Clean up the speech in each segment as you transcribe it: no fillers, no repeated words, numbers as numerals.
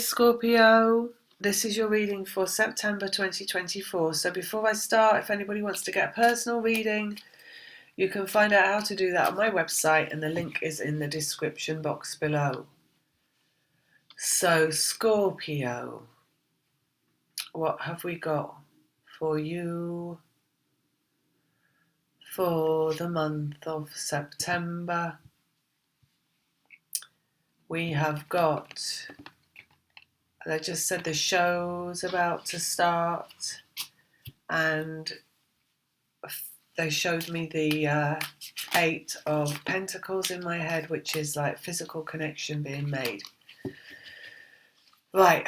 Scorpio, this is your reading for September 2024. So before I start, if anybody wants to get a personal reading, you can find out how to do that on my website, and the link is in the description box below. So Scorpio, what have we got for you for the month of September? We have got, I just said the show's about to start, and they showed me the Eight of Pentacles in my head, which is like physical connection being made. Right,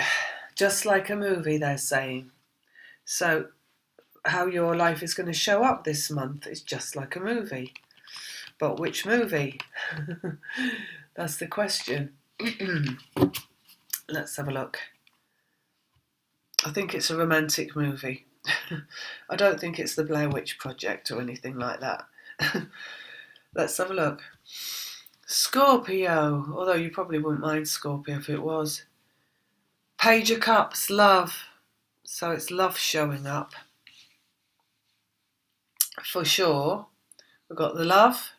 just like a movie, they're saying. So how your life is going to show up this month is just like a movie. But which movie? That's the question. Let's have a look. I think it's a romantic movie. I don't think it's the Blair Witch Project or anything like that. Let's have a look. Scorpio, although you probably wouldn't mind Scorpio if it was. Page of Cups, love. So it's love showing up. For sure. We've got the love.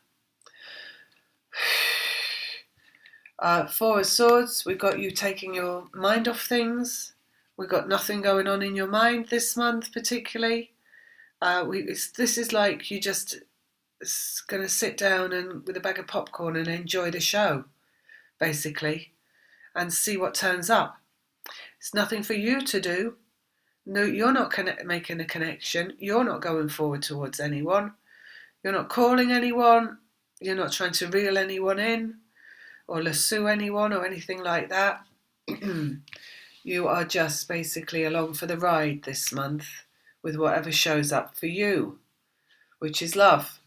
Four of Swords, we've got you taking your mind off things. We've got nothing going on in your mind this month particularly. This is like you just going to sit down and with a bag of popcorn and enjoy the show, basically, and see what turns up. It's nothing for you to do. No, you're not making a connection. You're not going forward towards anyone. You're not calling anyone. You're not trying to reel anyone in or lasso anyone or anything like that. You are just basically along for the ride this month with whatever shows up for you, which is love.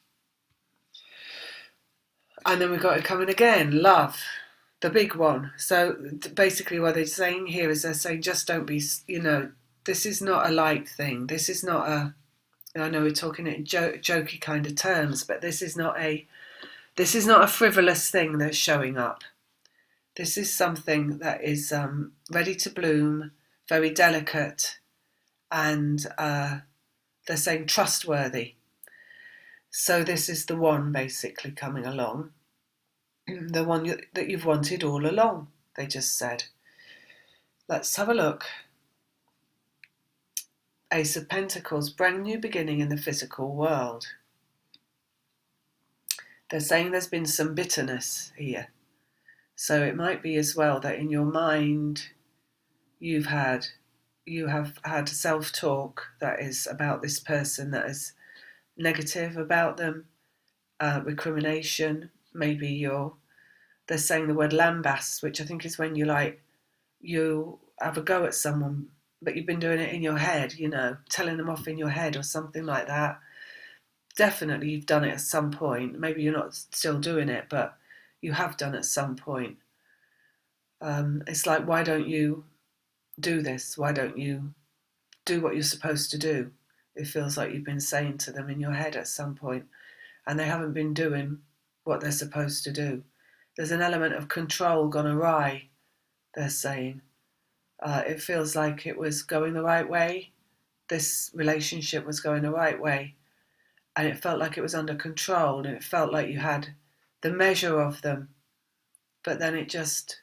And then we've got it coming again, love, the big one. So basically what they're saying here is they're saying just don't be, this is not a light thing. This is not I know we're talking in jokey kind of terms, but this is not a frivolous thing that's showing up. This is something that is ready to bloom, very delicate, and they're saying trustworthy. So this is the one basically coming along, the one that you've wanted all along, they just said. Let's have a look. Ace of Pentacles, brand new beginning in the physical world. They're saying there's been some bitterness here. So it might be as well that in your mind you have had self-talk that is about this person that is negative about them, recrimination. Maybe they're saying the word lambast, which I think is when you have a go at someone, but you've been doing it in your head, telling them off in your head or something like that. Definitely you've done it at some point. Maybe you're not still doing it, but you have done at some point. It's like, why don't you do this? Why don't you do what you're supposed to do? It feels like you've been saying to them in your head at some point, and they haven't been doing what they're supposed to do. There's an element of control gone awry, they're saying. It feels like it was going the right way. This relationship was going the right way, and it felt like it was under control, and it felt like you had the measure of them, but then it just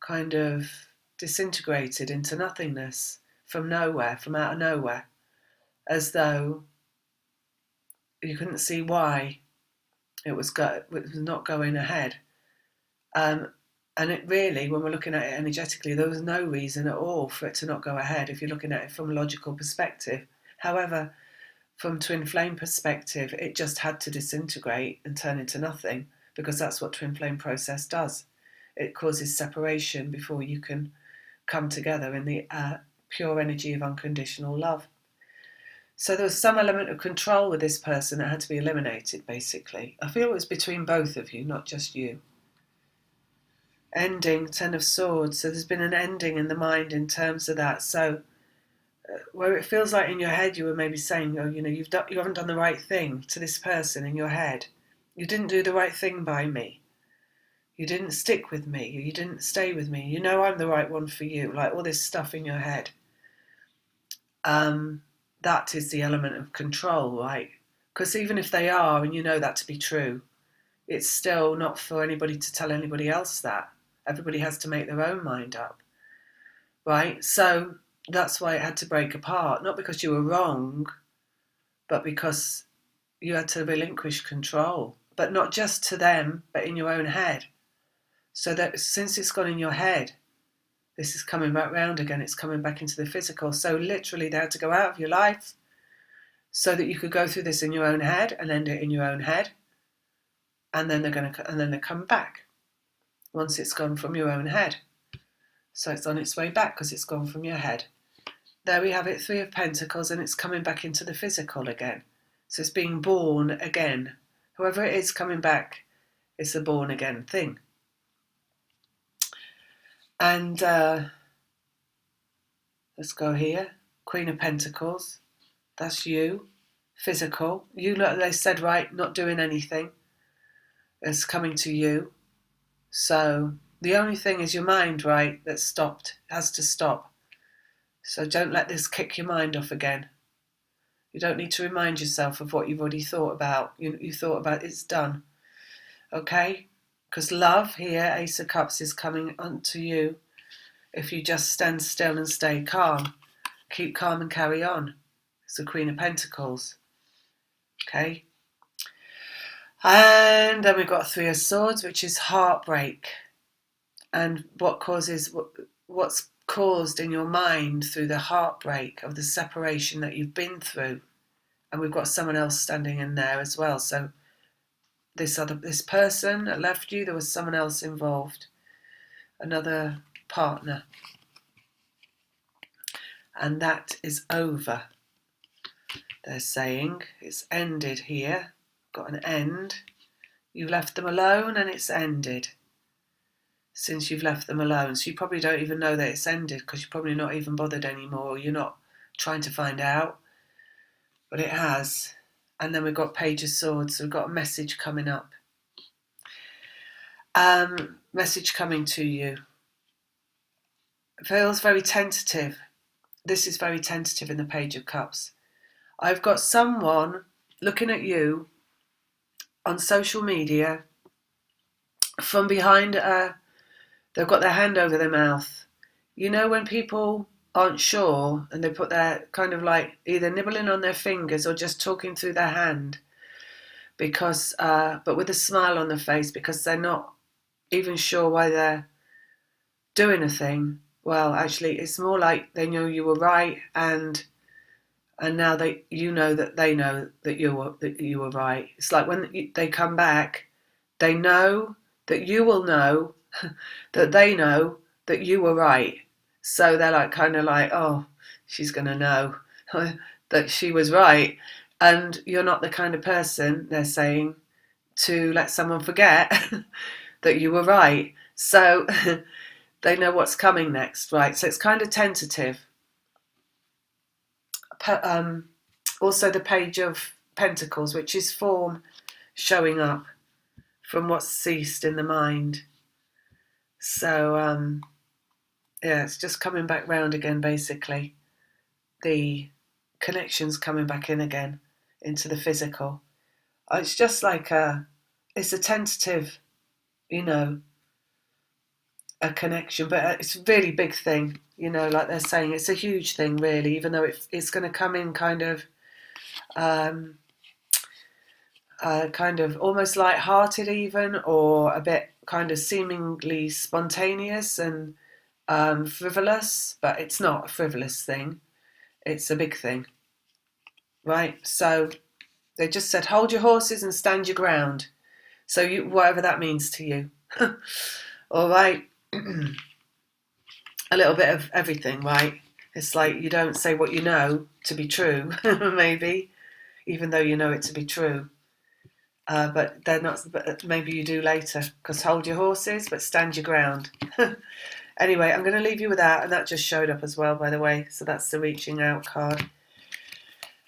kind of disintegrated into nothingness from out of nowhere, as though you couldn't see why it was not going ahead. And it really, when we're looking at it energetically, there was no reason at all for it to not go ahead if you're looking at it from a logical perspective. However, from twin flame perspective, it just had to disintegrate and turn into nothing, because that's what twin flame process does. It causes separation before you can come together in the pure energy of unconditional love. So there was some element of control with this person that had to be eliminated, basically. I feel it was between both of you, not just you. Ending, Ten of Swords. So there's been an ending in the mind in terms of that. So where it feels like in your head you were maybe saying, you haven't done the right thing to this person in your head. You didn't do the right thing by me. You didn't stick with me. You didn't stay with me. You know I'm the right one for you. Like all this stuff in your head. That is the element of control, right? Because even if they are, and you know that to be true, it's still not for anybody to tell anybody else that. Everybody has to make their own mind up, right? So that's why it had to break apart. Not because you were wrong, but because you had to relinquish control. But not just to them, but in your own head. So that since it's gone in your head, this is coming back round again. It's coming back into the physical. So literally they had to go out of your life so that you could go through this in your own head and end it in your own head. And then they come back once it's gone from your own head. So it's on its way back because it's gone from your head. There we have it, 3 of Pentacles, and it's coming back into the physical again. So it's being born again. Whoever it is coming back, it's a born again thing. And let's go here. Queen of Pentacles. That's you. Physical. You know, they said, right, not doing anything. It's coming to you. So the only thing is your mind, right, that's stopped. It has to stop. So don't let this kick your mind off again. You don't need to remind yourself of what you've already thought about. You thought about it's done. Okay? Because love here, Ace of Cups, is coming onto you if you just stand still and stay calm. Keep calm and carry on. It's the Queen of Pentacles. Okay? And then we've got 3 of Swords, which is heartbreak. And what's caused in your mind through the heartbreak of the separation that you've been through. And we've got someone else standing in there as well. So this person that left you, there was someone else involved, another partner, and that is over. They're saying it's ended here. Got an end. You left them alone and it's ended. Since you've left them alone, so you probably don't even know that it's ended because you're probably not even bothered anymore. You're not trying to find out, but it has. And then we've got Page of Swords, so we've got a message coming up. Message coming to you. It feels very tentative. This is very tentative in the Page of Cups. I've got someone looking at you on social media from behind they've got their hand over their mouth. You know when people aren't sure and they put their kind of like either nibbling on their fingers or just talking through their hand because but with a smile on their face because they're not even sure why they're doing a thing. Well, actually it's more like they know you were right and now you know that they know that you were right. It's like when they come back, they know that you will know that they know that you were right. So they're like kind of like, oh, she's going to know that she was right. And you're not the kind of person, they're saying, to let someone forget that you were right. So they know what's coming next, right? So it's kind of tentative. Also the Page of Pentacles, which is form showing up from what's ceased in the mind. So yeah, it's just coming back round again, basically. The connection's coming back in again into the physical. It's just like it's a tentative, a connection, but it's a really big thing, like they're saying. It's a huge thing, really, even though it's going to come in kind of almost light-hearted even, or a bit kind of seemingly spontaneous and frivolous, but it's not a frivolous thing. It's a big thing, right? So they just said, hold your horses and stand your ground. So whatever that means to you. All right. A little bit of everything, right? It's like you don't say what you know to be true, maybe, even though you know it to be true. But they're not. But maybe you do later. Because hold your horses, but stand your ground. Anyway, I'm going to leave you with that, and that just showed up as well, by the way. So that's the reaching out card.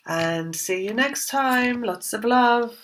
And see you next time. Lots of love.